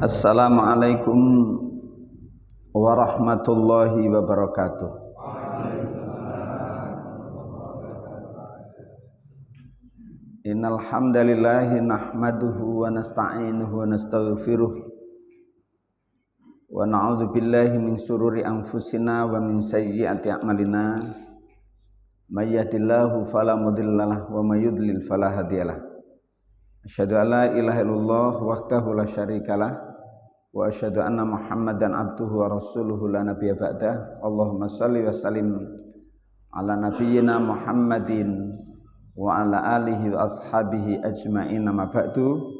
Assalamualaikum warahmatullahi wabarakatuh. Innal hamdalillahi nahmaduhu wa nasta'inuhu wa nastaghfiruh wa na'udzu billahi min syururi anfusina wa min sayyiati a'malina. May yahdihillahu fala mudhillalah wa may yudlil fala hadiyalah. Asyhadu an la ilaha illallah wahdahu la syarikalah wa asyhadu anna Muhammadan abduhu wa rasuluhu la nabiyya ba'dah. Allahumma shalli wa sallim ala nabiyyina Muhammadin wa ala alihi wa ashabihi ajma'in, amma ba'du.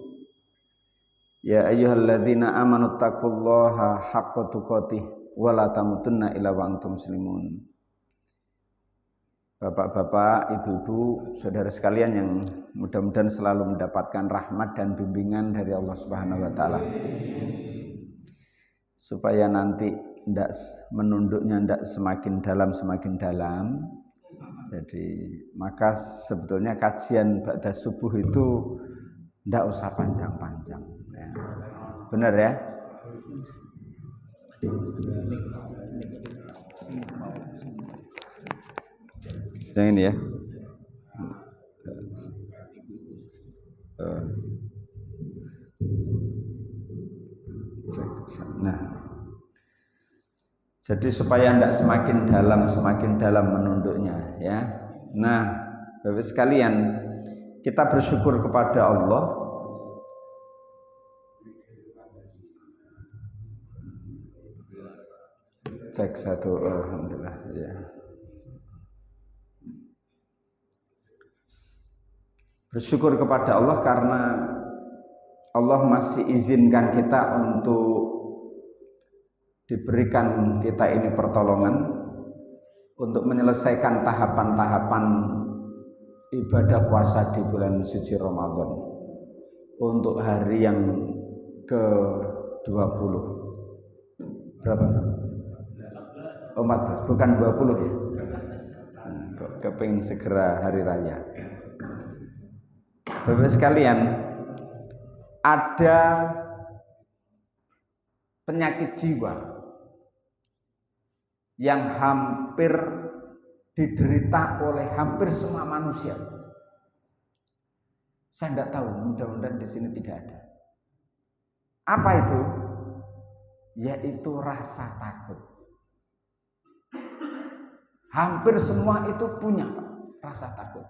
Ya ayyuhalladzina amanu taqullaha haqqa tuqatih wa la tamutunna illa wa antum muslimun. Bapak-bapak, ibu-ibu, saudara sekalian yang mudah-mudahan selalu mendapatkan rahmat dan bimbingan dari Allah Subhanahu wa taala. Supaya nanti menunduknya ndak semakin dalam. Jadi maka sebetulnya kajian ba'da subuh itu ndak usah panjang-panjang ya. Benar ya? Yang ini ya. Nah, jadi supaya tidak semakin dalam menunduknya ya. Nah, Bapak sekalian, kita bersyukur kepada Allah cek satu, alhamdulillah ya. Bersyukur kepada Allah karena Allah masih izinkan kita untuk diberikan kita ini pertolongan untuk menyelesaikan tahapan-tahapan ibadah puasa di bulan suci Ramadan untuk hari yang ke-20. Berapa? 14, bukan 20 ya. Kok kepengin segera hari raya. Bapak sekalian, ada penyakit jiwa yang hampir diderita oleh hampir semua manusia. Saya tidak tahu, mudah-mudahan di sini tidak ada. Apa itu? Yaitu rasa takut. Hampir semua itu punya, Pak, rasa takut.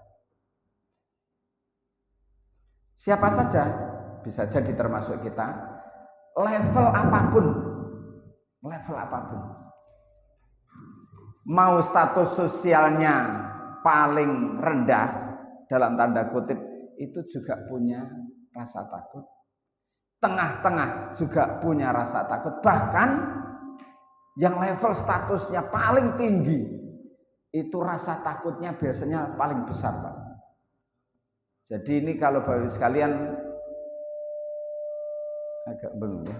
Siapa saja bisa jadi termasuk kita, level apapun, mau status sosialnya paling rendah dalam tanda kutip, itu juga punya rasa takut. Tengah-tengah juga punya rasa takut. Bahkan yang level statusnya paling tinggi, itu rasa takutnya biasanya paling besar, Pak. Jadi ini kalau Bapak sekalian agak bingung ya.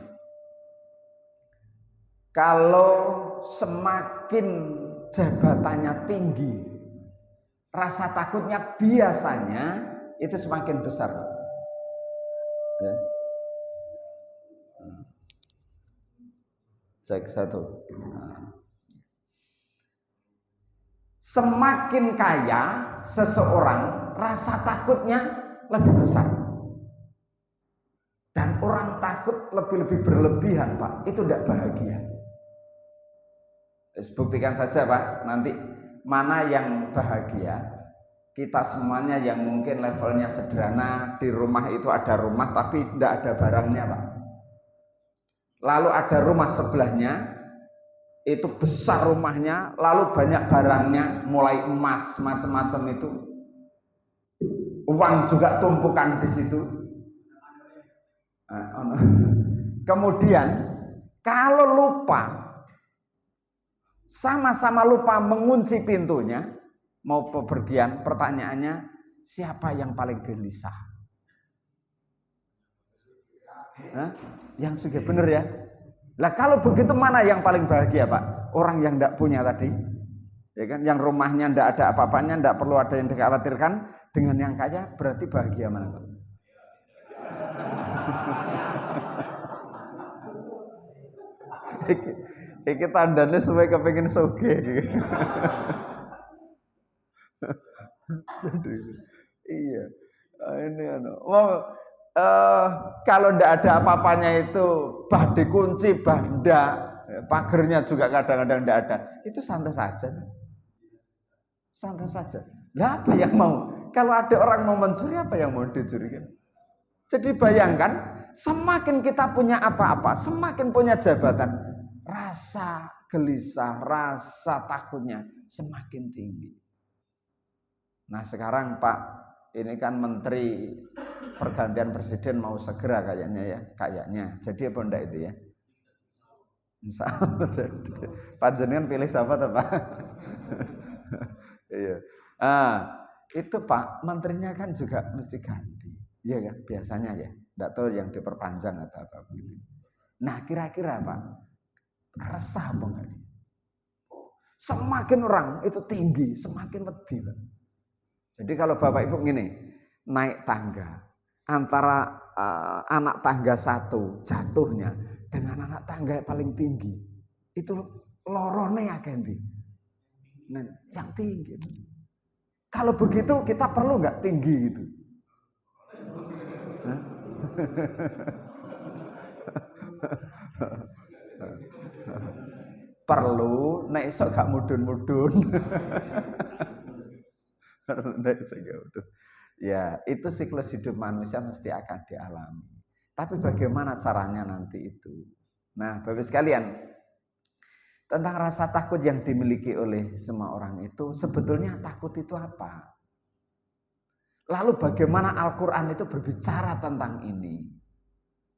Kalau semakin jabatannya tinggi, rasa takutnya biasanya itu semakin besar. Ya. Cek satu. Semakin kaya seseorang, rasa takutnya lebih besar. Dan orang takut lebih berlebihan, Pak, itu tidak bahagia. Buktikan saja, Pak, nanti mana yang bahagia. Kita semuanya yang mungkin levelnya sederhana, di rumah itu ada rumah tapi tidak ada barangnya, Pak. Lalu ada rumah sebelahnya, itu besar rumahnya, lalu banyak barangnya, mulai emas, macam-macam itu. Uang juga tumpukan di situ. Kemudian kalau lupa, sama-sama lupa mengunci pintunya, mau bepergian, pertanyaannya siapa yang paling gelisah? Yang suka, bener ya? Lah kalau begitu mana yang paling bahagia, Pak? Orang yang tidak punya tadi, ya kan? Yang rumahnya tidak ada apa-apanya, tidak perlu ada yang dikhawatirkan, dengan yang kaya berarti bahagia mana, Pak? Iki tandane suwe kepengin sugih. Iya. Ini kalau ndak ada apa-apanya itu bah dikunci, bah ndak, pagernya juga kadang-kadang ndak ada. Itu santai saja. Santai saja. Lah apa yang mau? Kalau ada orang mau mencuri, apa yang mau dicurikan? Jadi bayangkan, semakin kita punya apa-apa, semakin punya jabatan, rasa gelisah, rasa takutnya semakin tinggi. Nah sekarang Pak, ini kan menteri pergantian presiden mau segera kayaknya ya, kayaknya. Jadi apa enggak itu ya? Insya Allah. Panjenengan pilih siapa tuh Pak? Iya. Itu Pak, menterinya kan juga mesti ganti. Iya kan, biasanya ya. Enggak tahu yang diperpanjang atau apa begitu. Nah, kira-kira Pak, resah apa enggak? Semakin orang itu tinggi, semakin wedi, Pak. Jadi kalau Bapak Ibu gini, naik tangga antara anak tangga satu jatuhnya dengan anak tangga yang paling tinggi, itu lorone ya ganti. Nah, yang tinggi. Kalau begitu kita perlu nggak tinggi gitu? Perlu, nek iso gak mudun-mudun. Ya, itu siklus hidup manusia mesti akan dialami. Tapi bagaimana caranya nanti itu? Nah, Bapak sekalian, tentang rasa takut yang dimiliki oleh semua orang itu, sebetulnya takut itu apa? Lalu bagaimana Al-Quran itu berbicara tentang ini?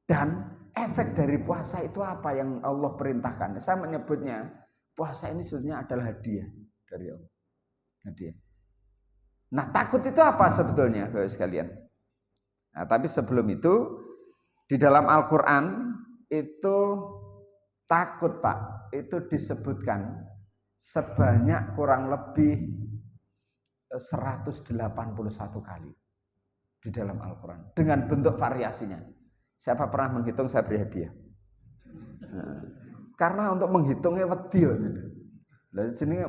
Dan efek dari puasa itu apa yang Allah perintahkan? Saya menyebutnya, puasa ini sebenarnya adalah hadiah dari Allah. Hadiah. Nah, takut itu apa sebetulnya, Bapak sekalian? Nah, tapi sebelum itu, di dalam Al-Quran itu takut, Pak, itu disebutkan sebanyak kurang lebih 181 kali di dalam Al-Quran dengan bentuk variasinya. Siapa pernah menghitung, saya beri hadiah. Nah, karena untuk menghitungnya wedi. Lah jenenge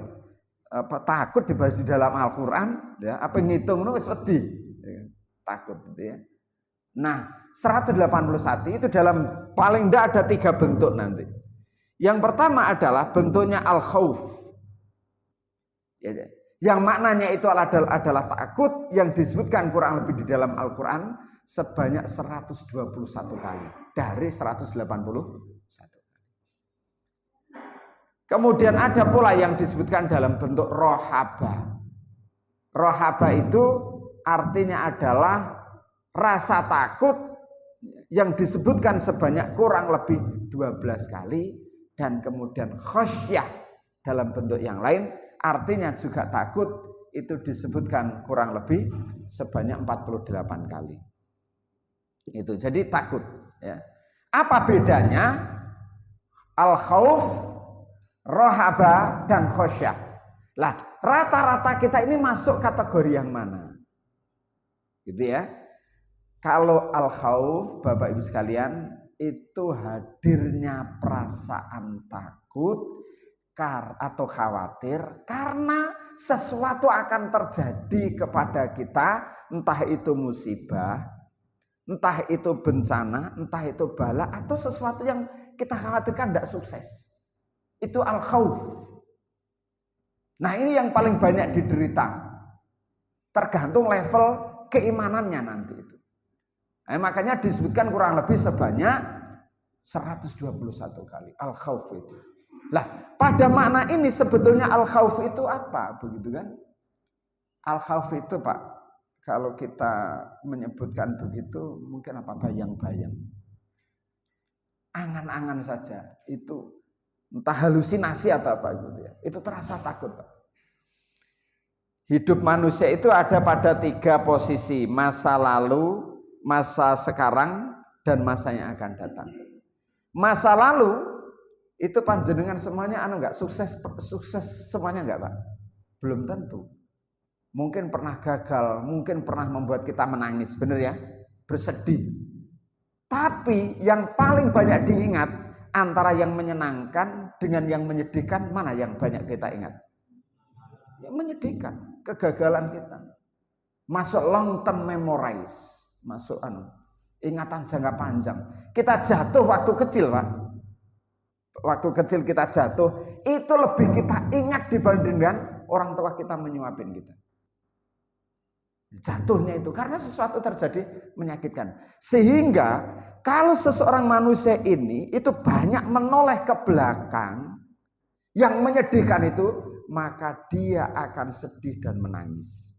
apa takut dibahas di dalam Al-Quran, ya, apa ngitung itu wis wedi. Ya, takut gitu ya. Nah, 181 itu dalam paling tidak ada 3 bentuk nanti. Yang pertama adalah bentuknya al-khauf. Ya, yang maknanya itu adalah takut yang disebutkan kurang lebih di dalam Al-Quran sebanyak 121 kali dari 181. Kemudian ada pula yang disebutkan dalam bentuk rohaba. Rohaba itu artinya adalah rasa takut yang disebutkan sebanyak kurang lebih 12 kali. Dan kemudian khosyah dalam bentuk yang lain artinya juga takut, itu disebutkan kurang lebih sebanyak 48 kali. Itu jadi takut ya. Apa bedanya al-khauf, rohaba dan khosyah? Lah, rata-rata kita ini masuk kategori yang mana? Gitu ya. Kalau al-khauf, Bapak Ibu sekalian, itu hadirnya perasaan takut atau khawatir karena sesuatu akan terjadi kepada kita, entah itu musibah, entah itu bencana, entah itu bala, atau sesuatu yang kita khawatirkan tidak sukses. Itu al-khauf. Nah, ini yang paling banyak diderita. Tergantung level keimanannya nanti itu. Nah, makanya disebutkan kurang lebih sebanyak 121 kali al-khauf itu. Lah, pada makna ini sebetulnya al-khauf itu apa? Begitu kan? Al-khauf itu, Pak, kalau kita menyebutkan begitu mungkin apa, bayang-bayang. Angan-angan saja itu, entah halusinasi atau apa gitu ya. Itu terasa takut, Pak. Hidup manusia itu ada pada 3 posisi, masa lalu, masa sekarang, dan masa yang akan datang. Masa lalu itu panjenengan semuanya enggak sukses semuanya enggak, Pak? Belum tentu. Mungkin pernah gagal, mungkin pernah membuat kita menangis, benar ya? Bersedih. Tapi yang paling banyak diingat antara yang menyenangkan dengan yang menyedihkan, mana yang banyak kita ingat? Yang menyedihkan, kegagalan kita. Masuk long term memorize, masuk ingatan jangka panjang. Kita jatuh waktu kecil, Pak. Waktu kecil kita jatuh, itu lebih kita ingat dibandingkan orang tua kita menyuapin kita. Jatuhnya itu karena sesuatu terjadi menyakitkan. Sehingga kalau seseorang manusia ini itu banyak menoleh ke belakang yang menyedihkan itu, maka dia akan sedih dan menangis.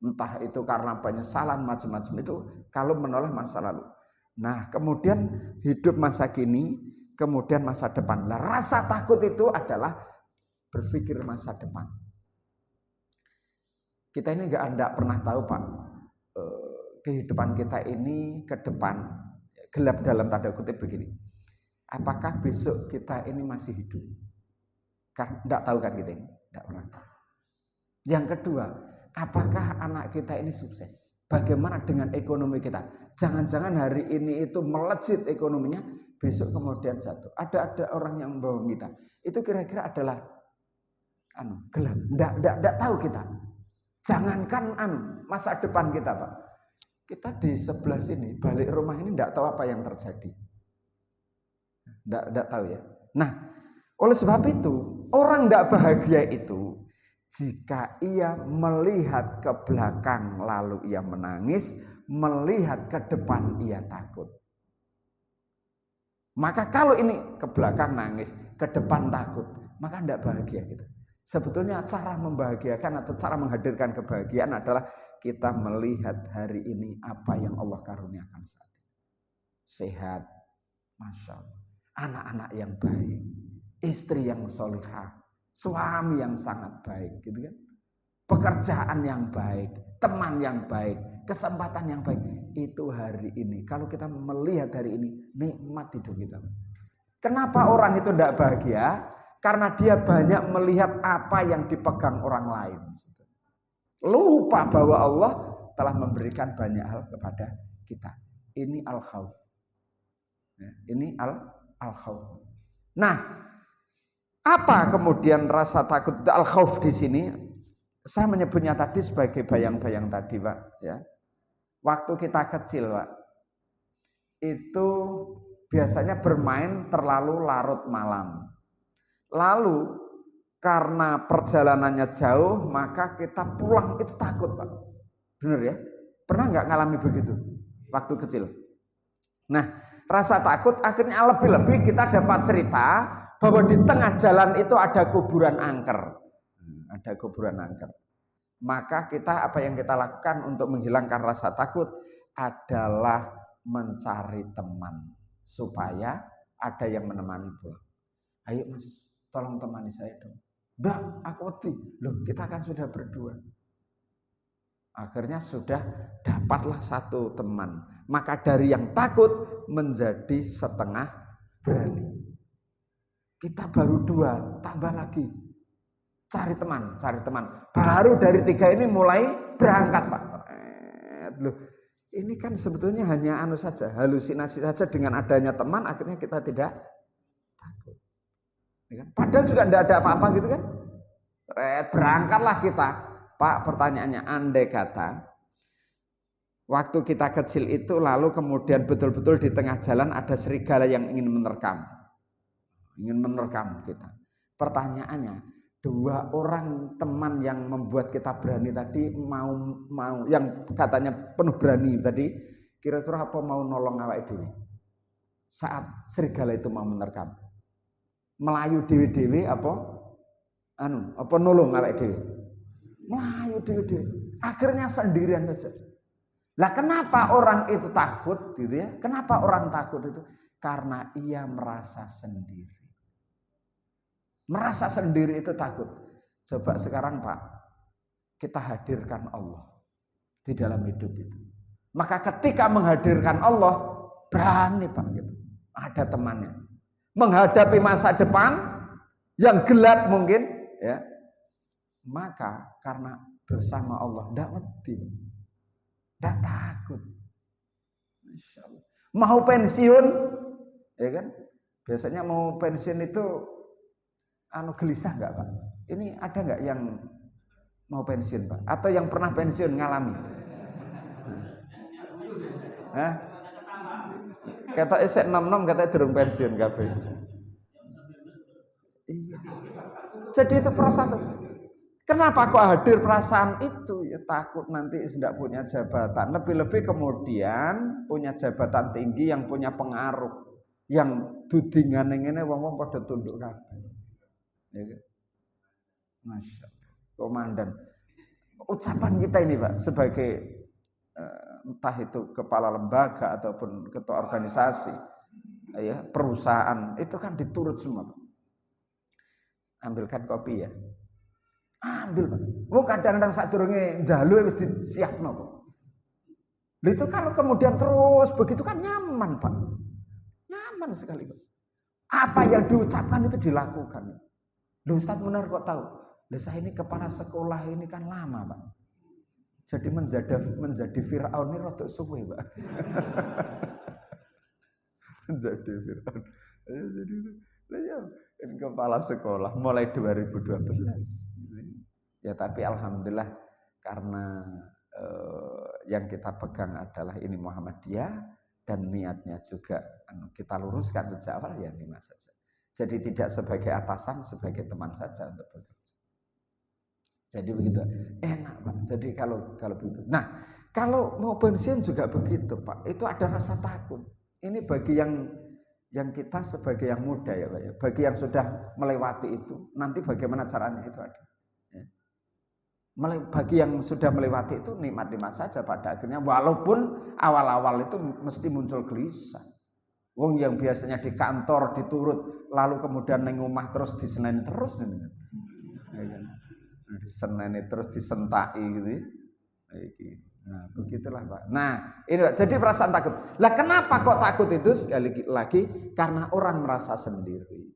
Entah itu karena penyesalan macam-macam itu kalau menoleh masa lalu. Nah, kemudian hidup masa kini, kemudian masa depan. Nah, rasa takut itu adalah berpikir masa depan. Kita ini nggak pernah tahu, Pak, kehidupan kita ini ke depan gelap dalam tanda kutip begini. Apakah besok kita ini masih hidup? Kan nggak tahu kan kita ini, nggak pernah tahu. Yang kedua, apakah anak kita ini sukses? Bagaimana dengan ekonomi kita? Jangan-jangan hari ini itu melejit ekonominya, besok kemudian jatuh. Ada orang yang membohong kita. Itu kira-kira adalah gelap. Nggak tahu kita. Jangankan masa depan kita, Pak. Kita di sebelah sini, balik rumah ini enggak tahu apa yang terjadi. Enggak tahu ya. Nah, oleh sebab itu, orang enggak bahagia itu jika ia melihat ke belakang lalu ia menangis, melihat ke depan ia takut. Maka kalau ini ke belakang nangis, ke depan takut, maka enggak bahagia kita. Sebetulnya cara membahagiakan atau cara menghadirkan kebahagiaan adalah kita melihat hari ini apa yang Allah karuniakan saat ini. Sehat, Masya Allah. Anak-anak yang baik, istri yang solihah, suami yang sangat baik, gitu kan? Pekerjaan yang baik, teman yang baik, kesempatan yang baik. Itu hari ini. Kalau kita melihat hari ini, nikmat hidup kita. Kenapa orang itu tidak bahagia? Karena dia banyak melihat apa yang dipegang orang lain. Lupa bahwa Allah telah memberikan banyak hal kepada kita. Ini al-khawf. Ini al-khawf. Nah, apa kemudian rasa takut al-khawf di sini? Saya menyebutnya tadi sebagai bayang-bayang tadi, Pak. Ya. Waktu kita kecil, Pak, itu biasanya bermain terlalu larut malam. Lalu karena perjalanannya jauh, maka kita pulang itu takut, Pak. Benar ya? Pernah nggak ngalami begitu waktu kecil? Nah, rasa takut akhirnya lebih-lebih kita dapat cerita bahwa di tengah jalan itu ada kuburan angker. Ada kuburan angker. Maka kita apa yang kita lakukan untuk menghilangkan rasa takut adalah mencari teman supaya ada yang menemani pulang. Ayo Mas, tolong temani saya dong. Udah, aku wedi. Loh, kita kan sudah berdua. Akhirnya sudah dapatlah satu teman. Maka dari yang takut menjadi setengah berani. Kita baru dua, tambah lagi. Cari teman. Baru dari 3 ini mulai berangkat, Pak. Loh, ini kan sebetulnya hanya halusinasi saja dengan adanya teman, akhirnya kita tidak takut. Padahal juga tidak ada apa-apa gitu kan. Berangkatlah kita. Pak, pertanyaannya, andai kata waktu kita kecil itu lalu kemudian betul-betul di tengah jalan ada serigala yang ingin menerkam kita. Pertanyaannya, 2 orang teman yang membuat kita berani tadi mau yang katanya penuh berani tadi, kira-kira apa mau nolong awake dhewe saat serigala itu mau menerkam? Melayu dewe-dewe apa nolong awake dhewe? Melayu dewe-dewe. Akhirnya sendirian saja. Lah kenapa orang itu takut gitu ya? Kenapa orang takut itu? Karena ia merasa sendiri. Merasa sendiri itu takut. Coba sekarang Pak, kita hadirkan Allah di dalam hidup itu. Maka ketika menghadirkan Allah, berani Pak gitu. Ada temannya. Menghadapi masa depan yang gelap mungkin ya, maka karena bersama Allah tidak wedi, tidak takut. Masya Allah. Mau pensiun ya kan, Biasanya mau pensiun itu gelisah nggak Pak? Ini ada nggak yang mau pensiun Pak? Atau yang pernah pensiun ngalami? Hah? Kata esek nom-nom katanya durung pensiun kabeh. Iya. Jadi itu perasaan. Kenapa kok hadir perasaan itu? Ya takut nanti tidak punya jabatan. Lebih-lebih kemudian punya jabatan tinggi yang punya pengaruh, yang dudingan ngene wong-wong pada tunduk kabeh. Ya kan? Masya Allah. Komandan. Ucapan kita ini Pak sebagai entah itu kepala lembaga ataupun ketua organisasi, ya perusahaan itu kan diturut semua Pak. Ambilkan kopi ya. Ambil Pak. Kadang-kadang sadurunge njalu wis disiapno kok. Itu kalau kemudian terus begitu kan nyaman Pak. Nyaman sekali Pak. Apa yang diucapkan itu dilakukan. Loh Ustaz Munar kok tahu? Lah saya ini kepala sekolah ini kan lama Pak. Jadi menjadi Fir'aun ini rada suwe Pak. Menjadi Fir'aun. Jadi kepala sekolah mulai 2012. Ya tapi alhamdulillah karena yang kita pegang adalah ini Muhammadiyah dan niatnya juga kita luruskan sejak awal ya lima saja. Jadi tidak sebagai atasan, sebagai teman saja untuk bekerja. Jadi begitu, enak Pak. Jadi kalau begitu. Nah, kalau mau pensiun juga begitu Pak. Itu ada rasa takut. Ini bagi yang kita sebagai yang muda ya Pak ya. Bagi yang sudah melewati itu, nanti bagaimana caranya itu ada. Ya. Bagi yang sudah melewati itu nikmat-nikmat saja pada akhirnya. Walaupun awal-awal itu mesti muncul gelisah. Wong yang biasanya di kantor diturut, lalu kemudian neng omah terus diseneni terus, ya kan? Diseneni terus disentai gitu. Nah begitulah Pak. Nah ini Pak, jadi perasaan takut. Lah kenapa kok takut itu? Sekali lagi karena orang merasa sendiri.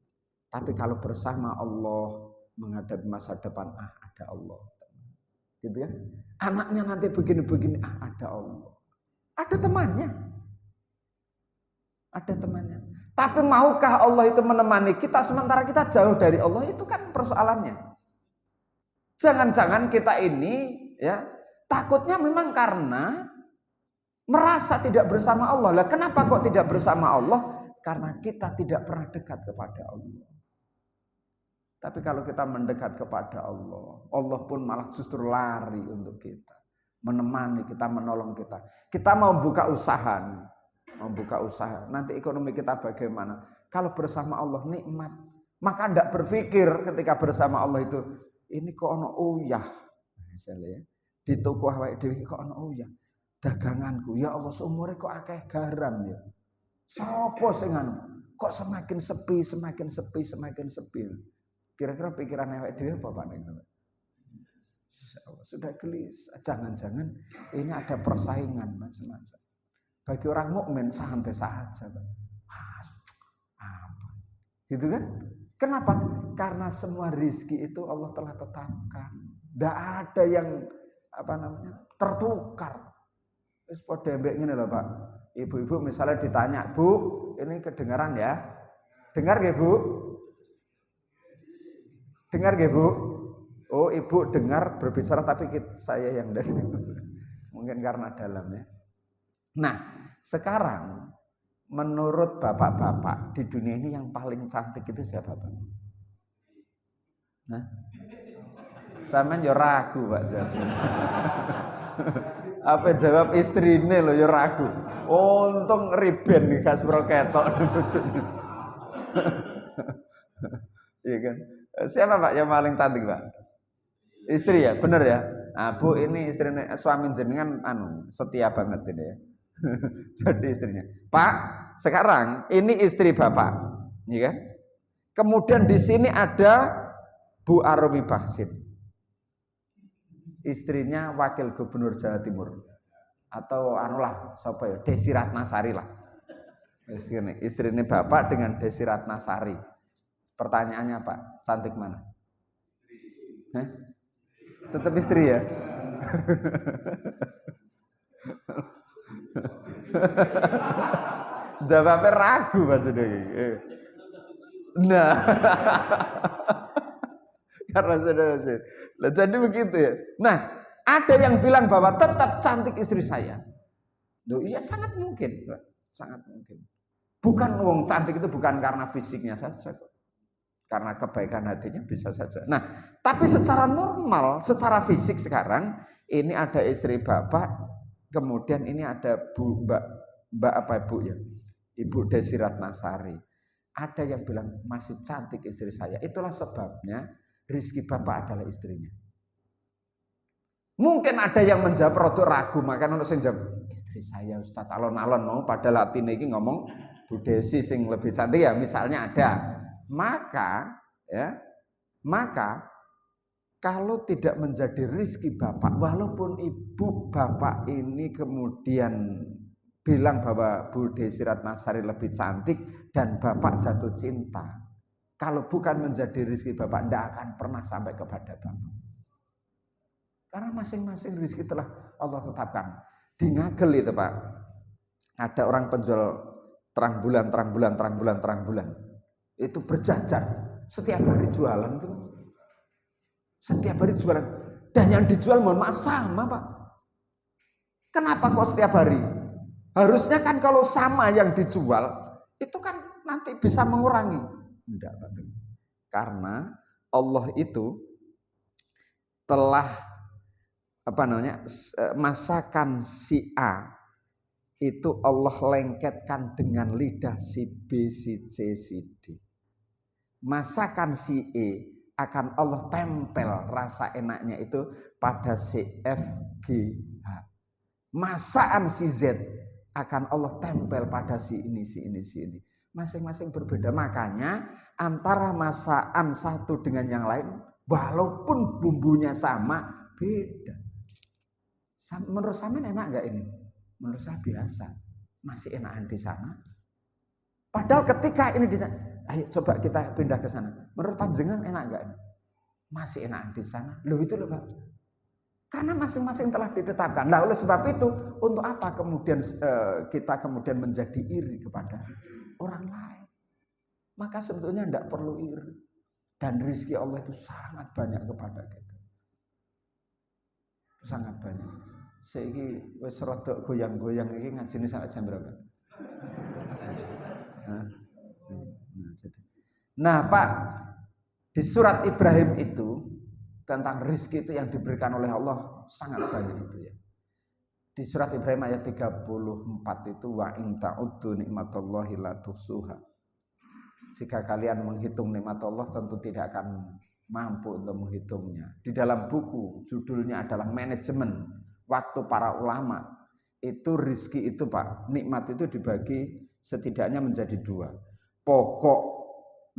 Tapi kalau bersama Allah menghadapi masa depan, ada Allah. Gitu kan? Anaknya nanti begini-begini, ada Allah. Ada temannya. Ada temannya. Tapi maukah Allah itu menemani kita sementara kita jauh dari Allah? Itu kan persoalannya. Jangan-jangan kita ini ya takutnya memang karena merasa tidak bersama Allah. Lah kenapa kok tidak bersama Allah? Karena kita tidak pernah dekat kepada Allah. Tapi kalau kita mendekat kepada Allah, Allah pun malah justru lari untuk kita, menemani kita, menolong kita. Kita mau buka usaha nih. Membuka usaha, nanti ekonomi kita bagaimana? Kalau bersama Allah nikmat, maka tidak berpikir ketika bersama Allah itu ini kok ono uyah, misalnya di toko awake dhewe kok ono uyah, daganganku ya Allah seumure kok akeh garam ya, sopo sing anu, kok semakin sepi, semakin sepi, semakin sepi. Kira-kira pikiran awake dhewe apa Pak ning? Sudah gelisah, jangan-jangan ini ada persaingan macam-macam. Bagi orang mukmin santai saja, apa? Gitu kan? Kenapa? Karena semua rizki itu Allah telah tetapkan. Tidak ada yang tertukar. Wis padha mbek ngene lho Pak. Ibu-ibu misalnya ditanya, "Bu, ini kedengaran ya?" Dengar nggih, Bu? Dengar nggih, Bu? Oh, Ibu dengar berbicara tapi saya yang dari mungkin karena dalam ya. Nah, sekarang menurut bapak-bapak di dunia ini yang paling cantik itu siapa Pak? Nah, sampean yo ragu Pak jawab. Apa jawab istrine lho yo ragu. Untung riben nih kasbro ketok. Iya kan? Siapa Pak yang paling cantik Pak? Istri ya, bener ya. Nah, Bu ini istrinya suami jenengan setia banget ini ya. Jadi istrinya, Pak, sekarang ini istri Bapak, ya kan? Kemudian di sini ada Bu Aromi Baksit, istrinya Wakil Gubernur Jawa Timur, atau siapa ya, Desi Ratnasari lah. Istrinya Bapak dengan Desi Ratnasari. Pertanyaannya Pak, cantik mana? Tetap istri ya. Jawabnya ragu Pak Jodegi. Nah, karena sudah. Jadi begitu ya. Nah, ada yang bilang bahwa tetap cantik istri saya. Loh, iya sangat mungkin, Pak. Sangat mungkin. Bukan wong cantik itu bukan karena fisiknya saja kok. Karena kebaikan hatinya bisa saja. Nah, tapi secara normal, secara fisik sekarang ini ada istri bapak, kemudian ini ada mbak apa ibu ya? Ibu Desi Ratnasari. Ada yang bilang masih cantik istri saya. Itulah sebabnya rizki bapak adalah istrinya. Mungkin ada yang menjawab produk ragu, maka ono sing jawab istri saya Ustaz alon-alon mau pada latine iki ngomong Bu Desi sing lebih cantik ya, misalnya ada. Maka kalau tidak menjadi rizki bapak, walaupun ibu bapak ini kemudian bilang bahwa Bu Desi Ratnasari lebih cantik dan bapak jatuh cinta, kalau bukan menjadi rizki bapak, tidak akan pernah sampai kepada bapak. Karena masing-masing rizki telah Allah tetapkan. Di Ngagel itu Pak, ada orang penjual terang bulan. Itu berjajar setiap hari jualan itu. Setiap hari jualan. Dan yang dijual mohon maaf sama Pak. Kenapa kok setiap hari? Harusnya kan kalau sama yang dijual, itu kan nanti bisa mengurangi. Tidak Pak. Karena Allah itu telah masakan si A itu Allah lengketkan dengan lidah si B, si C, si D. Masakan si E akan Allah tempel rasa enaknya itu pada si F, G, H. Masakan si Z akan Allah tempel pada si ini. Masing-masing berbeda. Makanya antara masakan satu dengan yang lain, walaupun bumbunya sama, beda. Menurut sampean enak nggak ini? Menurut saya biasa. Masih enakan di sana. Padahal ketika ini ayo coba kita pindah ke sana. Menurut panjenengan enak nggak ini? Masih enakan di sana. Loh itu loh Pak. Karena masing-masing telah ditetapkan. Nah oleh sebab itu, untuk apa kemudian kita kemudian menjadi iri kepada orang lain? Maka sebetulnya tidak perlu iri. Dan rizki Allah itu sangat banyak kepada kita. Sangat banyak. Saiki wis rada goyang-goyang iki ngajine sampai jam berapa? Nah, Pak, di surat Ibrahim itu tentang rizki itu yang diberikan oleh Allah sangat banyak itu ya. Di surat Ibrahim ayat 34 itu wa in ta'uddu nikmatallahi la tuhsuha. Jika kalian menghitung nikmat Allah tentu tidak akan mampu untuk menghitungnya. Di dalam buku judulnya adalah Manajemen Waktu Para Ulama. Itu rizki itu Pak, nikmat itu dibagi setidaknya menjadi dua. Pokok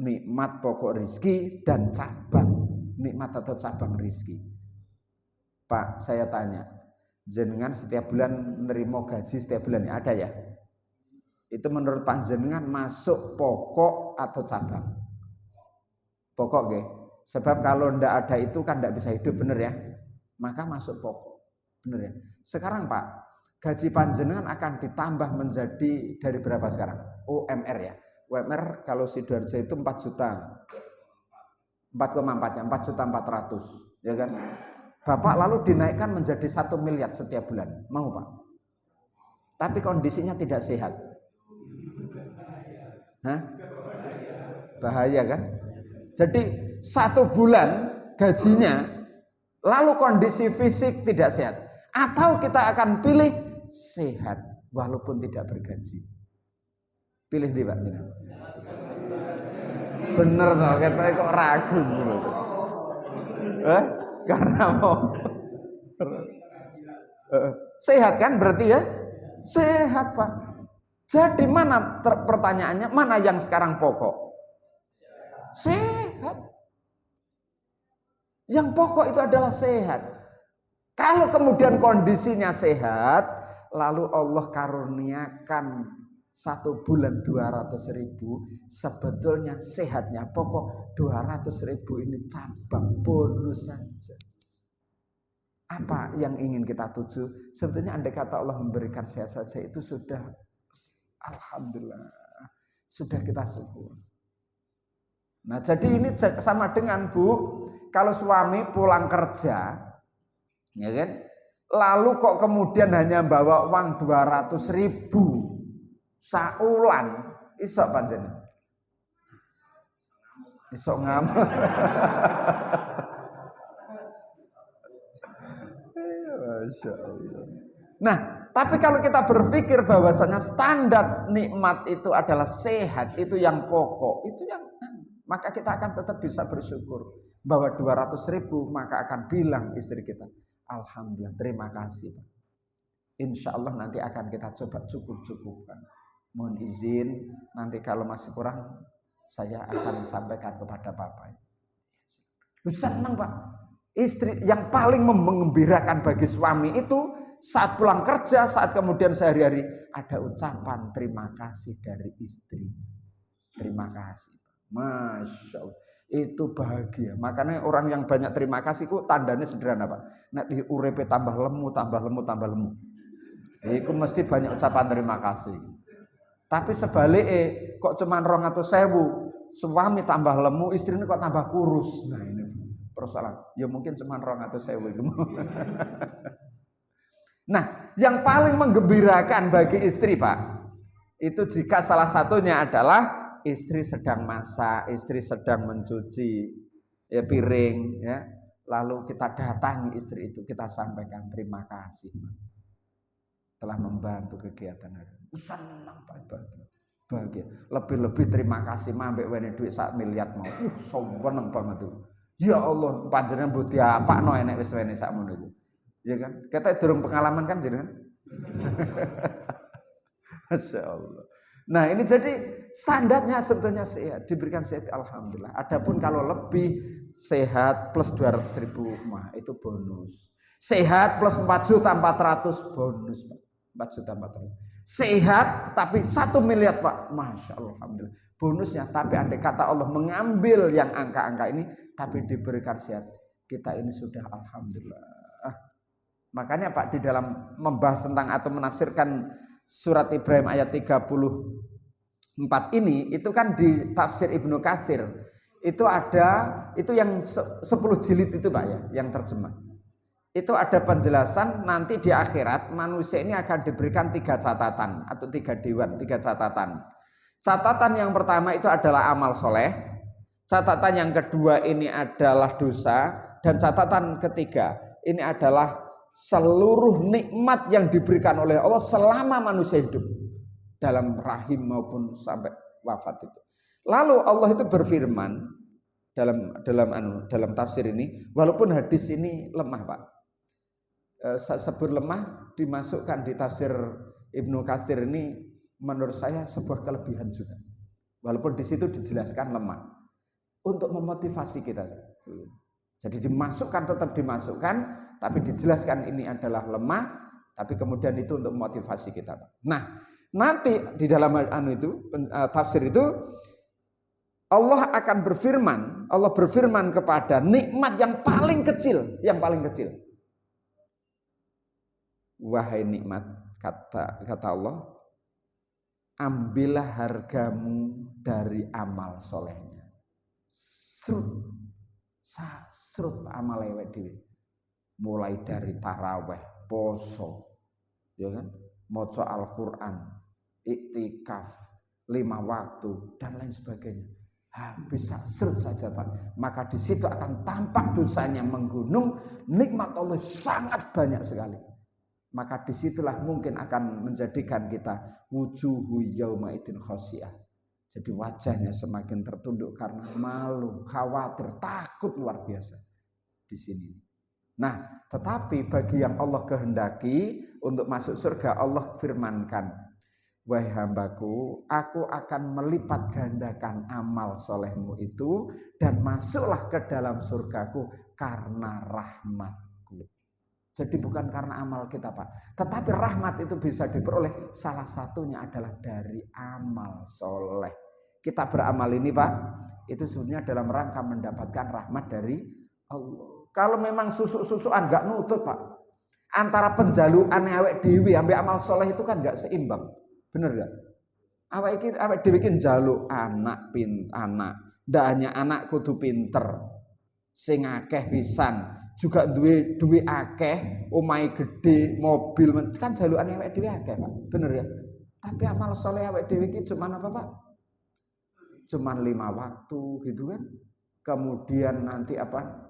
nikmat, pokok rizki, dan cabang nikmat atau cabang rizki. Pak, saya tanya, jenengan setiap bulan menerima gaji setiap bulan ada ya? Itu menurut panjenengan masuk pokok atau cabang? Pokok nggih. Sebab kalau ndak ada itu kan ndak bisa hidup, bener ya? Maka masuk pokok. Bener ya? Sekarang Pak, gaji panjenengan akan ditambah menjadi dari berapa sekarang? UMR ya. UMR kalau Sidoarjo itu 4 juta. 4,4 ya, 4.400.000 ya kan? Bapak lalu dinaikkan menjadi 1 miliar setiap bulan. Mau Pak? Tapi kondisinya tidak sehat. Hah? Bahaya kan? Jadi 1 bulan gajinya lalu kondisi fisik tidak sehat. Atau kita akan pilih sehat walaupun tidak bergaji. Pilih di Pak. Bener toh, katanya kok ragu gitu. Karena mau sehat kan berarti ya? Sehat Pak. Jadi mana pertanyaannya, mana yang sekarang pokok? Sehat. Yang pokok itu adalah sehat. Kalau kemudian kondisinya sehat, lalu Allah karuniakan 1 bulan 200.000, sebetulnya sehatnya pokok 200.000 ini cabang bonus saja. Apa yang ingin kita tuju? Sebetulnya andai kata Allah memberikan sehat saja itu sudah alhamdulillah, sudah kita syukur. Nah, jadi ini sama dengan Bu, kalau suami pulang kerja, ya kan? Lalu kok kemudian hanya bawa uang 200.000 saulan, iso panjenengan. Iso ngamuk. Masya Allah. Nah, tapi kalau kita berpikir bahwasanya standar nikmat itu adalah sehat, itu yang pokok, itu yang, maka kita akan tetap bisa bersyukur bahwa 200.000, maka akan bilang istri kita, alhamdulillah, terima kasih Pak. Insya Allah nanti akan kita coba cukup-cukupkan. Mohon izin, nanti kalau masih kurang, saya akan sampaikan kepada Bapak. Senang Pak. Istri yang paling mengembirakan bagi suami itu saat pulang kerja, saat kemudian sehari-hari ada ucapan terima kasih dari istrinya. Terima kasih. Masya Allah. Itu bahagia. Makanya orang yang banyak terima kasih itu tandanya sederhana Pak. Nanti uripe tambah lemu, tambah lemu, tambah lemu. Itu mesti banyak ucapan terima kasih. Tapi sebaliknya kok cuman 200.000, suami tambah lemu, istrinya kok tambah kurus. Nah ini persoalan. Ya mungkin cuman 200.000 itu. Nah, yang paling menggembirakan bagi istri Pak, itu jika salah satunya adalah istri sedang masak, istri sedang mencuci ya piring, ya. Lalu kita datangi istri itu, kita sampaikan terima kasih telah membantu kegiatan hari. Senang Pak, bahagia. Lebih-lebih terima kasih mambek wene duit 1 miliar mau. Seneng banget tuh. Ya Allah, panjenengan mbok diapakno enek wis wene sakmono iku. Ya kan? Kita durung pengalaman kan jenengan. Masya Allah. Nah ini jadi standarnya sebetulnya sehat, diberikan sehat alhamdulillah. Adapun kalau lebih sehat plus 200.000 mah itu bonus. Sehat plus 4.400.000 bonus Pak. 4.400.000. Sehat tapi 1 miliar Pak. Masya Allah alhamdulillah. Bonusnya, tapi andai kata Allah mengambil yang angka-angka ini tapi diberikan sehat, kita ini sudah alhamdulillah. Makanya Pak di dalam membahas tentang atau menafsirkan surat Ibrahim ayat 34 ini, itu kan di tafsir Ibnu Katsir itu ada, itu yang 10 jilid itu Pak ya, yang terjemah. Itu ada penjelasan nanti di akhirat manusia ini akan diberikan 3 catatan atau 3 dewan, 3 catatan. Catatan yang pertama itu adalah amal soleh, catatan yang kedua ini adalah dosa, dan catatan ketiga ini adalah seluruh nikmat yang diberikan oleh Allah selama manusia hidup dalam rahim maupun sampai wafat itu. Lalu Allah itu berfirman dalam tafsir ini, walaupun hadis ini lemah Pak, sebut lemah, dimasukkan di tafsir Ibnu Katsir ini menurut saya sebuah kelebihan juga. Walaupun di situ dijelaskan lemah untuk memotivasi kita. Jadi dimasukkan, tetap dimasukkan, tapi dijelaskan ini adalah lemah, tapi kemudian itu untuk memotivasi kita. Nah, nanti di dalam tafsir itu Allah akan berfirman, Allah berfirman kepada nikmat yang paling kecil, wahai nikmat, kata Allah, ambillah hargamu dari amal solehnya. Serut amal lewat diri. Mulai dari taraweh, poso, ya kan, maca Al-Quran, iktikaf, 5 waktu dan lain sebagainya. Bisa serut saja Pak. Maka di situ akan tampak dosanya menggunung, nikmat Allah sangat banyak sekali. Maka disitulah mungkin akan menjadikan kita wujuhu yauma idzin khasyiah. Jadi wajahnya semakin tertunduk karena malu, khawatir, takut luar biasa di sini. Nah, tetapi bagi yang Allah kehendaki untuk masuk surga, Allah firmankan, wahai hambaku, aku akan melipat gandakan amal solehmu itu dan masuklah ke dalam surgaku karena rahmatku. Jadi bukan karena amal kita Pak, tetapi rahmat itu bisa diperoleh, salah satunya adalah dari amal soleh. Kita beramal ini Pak, itu sebenarnya dalam rangka mendapatkan rahmat dari Allah. Kalau memang susuk-susukan gak nutut Pak, antara penjaluan awake dhewe ambek amal soleh itu kan gak seimbang, bener gak? Awake dhewe ki njaluk anak, Ndak hanya anak kudu pinter, sing akeh pisan, juga duwe akeh, omahe gede, mobil kan jalukane awake dhewe akeh, Pak. Bener ya? Tapi amal soleh awake dhewe iki cuman apa, Pak? Cuman 5 waktu gitu kan. Kemudian nanti apa?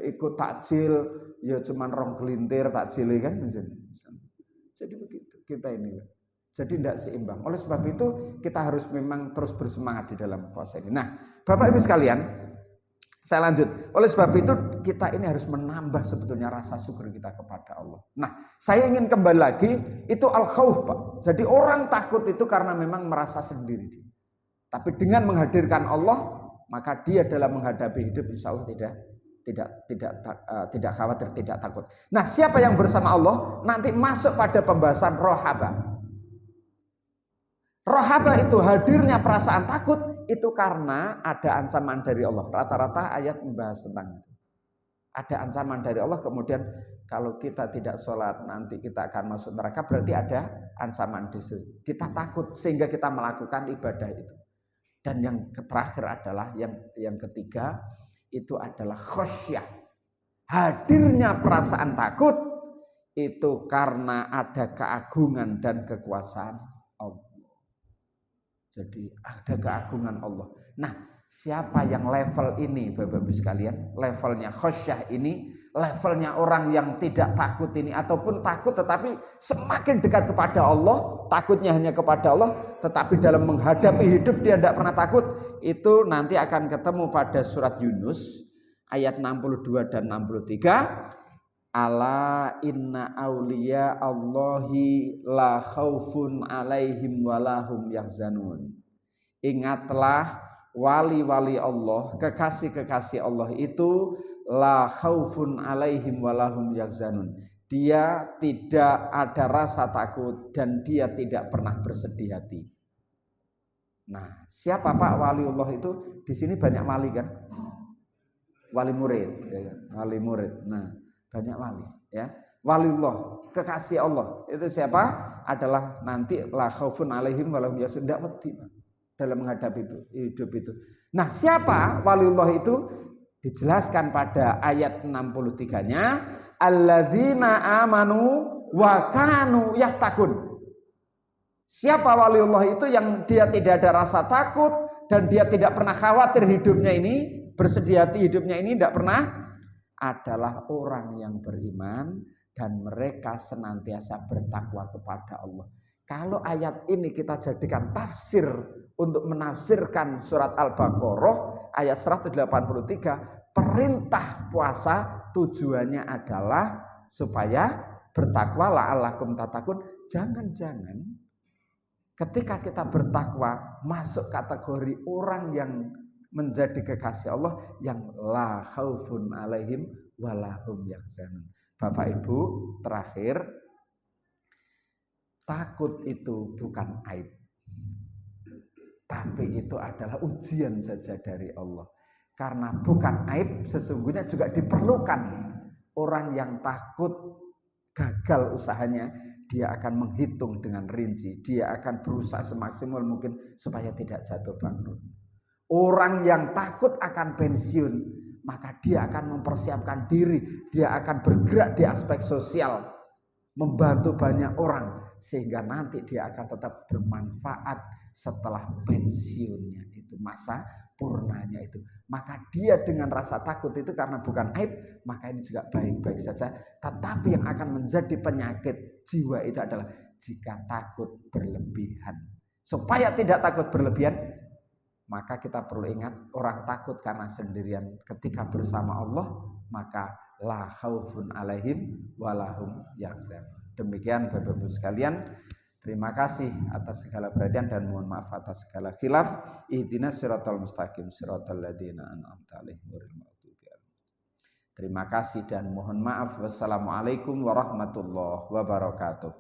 Ikut takjil ya cuman 2 gelintir takjile kan. Jadi begitu kita ini, Pak. Jadi tidak seimbang. Oleh sebab itu kita harus memang terus bersemangat di dalam puasa ini. Nah, Bapak Ibu sekalian, saya lanjut. Oleh sebab itu kita ini harus menambah sebetulnya rasa syukur kita kepada Allah. Nah, saya ingin kembali lagi itu al-khauf, Pak. Jadi orang takut itu karena memang merasa sendiri. Tapi dengan menghadirkan Allah, maka dia dalam menghadapi hidup insya Allah tidak khawatir, tidak takut. Nah, siapa yang bersama Allah nanti masuk pada pembahasan rohaba. Rohaba itu hadirnya perasaan takut itu karena ada ancaman dari Allah. Rata-rata ayat membahas tentang itu. Ada ancaman dari Allah, kemudian kalau kita tidak sholat nanti kita akan masuk neraka, berarti ada ancaman di situ. Kita takut sehingga kita melakukan ibadah itu. Dan yang terakhir adalah yang ketiga itu adalah khosyah. Hadirnya perasaan takut itu karena ada keagungan dan kekuasaan Allah. Jadi ada keagungan Allah. Nah, siapa yang level ini Bapak-Ibu sekalian? Levelnya khosyah ini, levelnya orang yang tidak takut ini, ataupun takut tetapi semakin dekat kepada Allah, takutnya hanya kepada Allah, tetapi dalam menghadapi hidup dia tidak pernah takut. Itu nanti akan ketemu pada surat Yunus ayat 62 dan 63. Ala inna awliya Allahi la khaufun alaihim walahum yahzanun. Ingatlah wali-wali Allah, kekasih-kekasih Allah itu la khaufun alaihim walahum yahzanun. Dia tidak ada rasa takut dan dia tidak pernah bersedih hati. Nah, siapa Pak waliullah itu? Di sini banyak wali kan? Wali murid, ya kan? Wali murid. Nah, banyak wali ya. Waliullah, kekasih Allah. Itu siapa? Adalah nanti la khaufun alaihim walahum yahzanun, tidak wedi dalam menghadapi hidup itu. Nah, siapa waliullah itu? Dijelaskan pada ayat 63-nya, alladzina amanu wa kanu yattaqun. Siapa waliullah itu? Yang dia tidak ada rasa takut dan dia tidak pernah khawatir hidupnya ini, bersedih hati hidupnya ini tidak pernah, adalah orang yang beriman dan mereka senantiasa bertakwa kepada Allah. Kalau ayat ini kita jadikan tafsir untuk menafsirkan surat Al-Baqarah ayat 183, perintah puasa tujuannya adalah supaya bertakwa, la'allakum tattaqun. Jangan-jangan ketika kita bertakwa masuk kategori orang yang menjadi kekasih Allah yang la khaufun alaihim walahum yahzanun. Bapak Ibu, terakhir, takut itu bukan aib, tapi itu adalah ujian saja dari Allah. Karena bukan aib, sesungguhnya juga diperlukan. Orang yang takut gagal usahanya, dia akan menghitung dengan rinci, dia akan berusaha semaksimal mungkin supaya tidak jatuh bangkrut. Orang yang takut akan pensiun, maka dia akan mempersiapkan diri, dia akan bergerak di aspek sosial, membantu banyak orang, sehingga nanti dia akan tetap bermanfaat setelah pensiunnya itu, masa purnanya itu. Maka dia dengan rasa takut itu karena bukan aib, maka ini juga baik-baik saja. Tetapi yang akan menjadi penyakit jiwa itu adalah jika takut berlebihan. Supaya tidak takut berlebihan, maka kita perlu ingat, orang takut karena sendirian. Ketika bersama Allah, maka la khaufun alaihim walahum yahzanun. Demikian Bapak-Ibu sekalian, terima kasih atas segala perhatian dan mohon maaf atas segala khilaf. Ihdinas siratal mustaqim siratal ladzina an'amta alaihim ghairil maghdubi alaihim. Terima kasih dan mohon maaf. Wassalamualaikum warahmatullahi wabarakatuh.